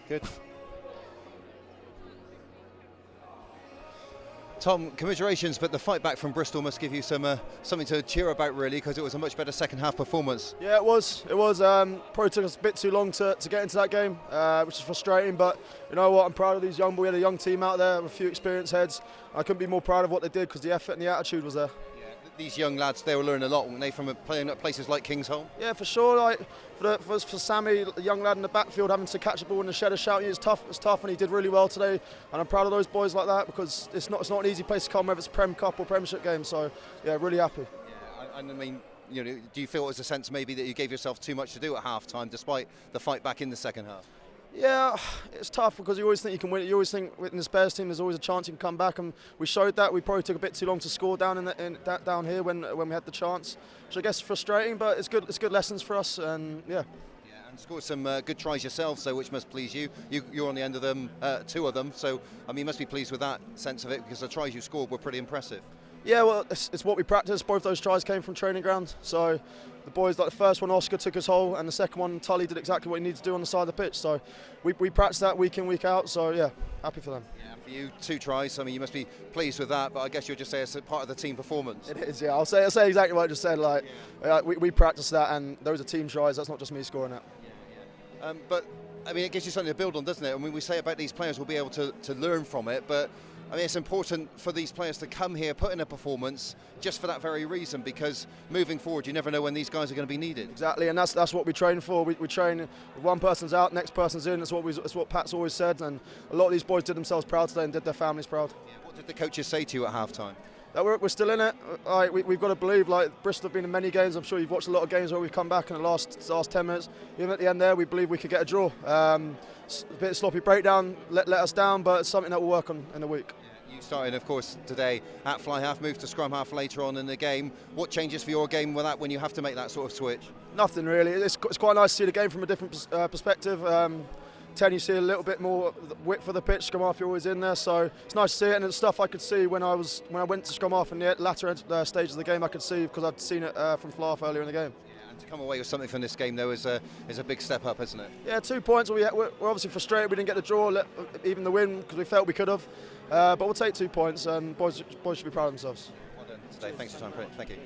Good. Tom, commiserations, but the fight back from Bristol must give you some something to cheer about, really, because it was a much better second half performance. Yeah, it was. Probably took us a bit too long to get into that game, which is frustrating. But you know what? I'm proud of these young boys. We had a young team out there with a few experienced heads. I couldn't be more proud of what they did because the effort and the attitude was there. These young lads, they will learn a lot, won't they, from playing at places like Kingsholm? Yeah, for sure. Like for Sammy, a young lad in the backfield, having to catch the ball in the shed of shouting, it's tough. It's tough, and he did really well today. And I'm proud of those boys like that because it's not an easy place to come, whether it's Prem Cup or Premiership game. So yeah, really happy. Yeah, and I mean, you know, do you feel it was a sense maybe that you gave yourself too much to do at half time, despite the fight back in the second half? Yeah, it's tough because you always think you can win it. You always think in the Spurs team there's always a chance you can come back, and we showed that. We probably took a bit too long to score down down here when we had the chance, which I guess is frustrating, but it's good. It's good lessons for us, and yeah. And scored some good tries yourself, so which must please you. You're on the end of them, 2 of them, so I mean, you must be pleased with that sense of it because the tries you scored were pretty impressive. Yeah, well, it's what we practice. Both those tries came from training ground. So the boys, like the first one, Oscar took his hole, and the second one, Tully did exactly what he needed to do on the side of the pitch. So we practice that week in, week out. So yeah, happy for them. Yeah, for you, 2 tries. I mean, you must be pleased with that. But I guess you'll just say it's a part of the team performance. It is. Yeah, I'll say exactly what I just said. Like we practice that, and those are team tries. That's not just me scoring it. But I mean, it gives you something to build on, doesn't it? I mean, we say about these players, we'll be able to learn from it, but I mean, it's important for these players to come here, put in a performance, just for that very reason, because moving forward, you never know when these guys are going to be needed. Exactly, and that's what we train for. We train if one person's out, next person's in. That's what Pat's always said, and a lot of these boys did themselves proud today and did their families proud. Yeah, what did the coaches say to you at half time? That we're still in it. We've got to believe. Like Bristol have been in many games. I'm sure you've watched a lot of games where we've come back in the last 10 minutes. Even at the end there, we believe we could get a draw. A bit of sloppy breakdown, let us down, but it's something that we'll work on in the week. You started, of course, today at fly half, moved to scrum half later on in the game. What changes for your game with that when you have to make that sort of switch? Nothing really. It's quite nice to see the game from a different perspective. 10, you see a little bit more width of the pitch. Scrum half, you're always in there, so it's nice to see it. And it's stuff I could see when I went to scrum half in the latter stages of the game. I could see because I'd seen it from fly half earlier in the game. Yeah, and to come away with something from this game, though, is a big step up, isn't it? Yeah, 2 points. We're obviously frustrated we didn't get the draw, even the win, because we felt we could have. But we'll take 2 points, and boys should be proud of themselves. Well done today. Thanks for your time. Thank you.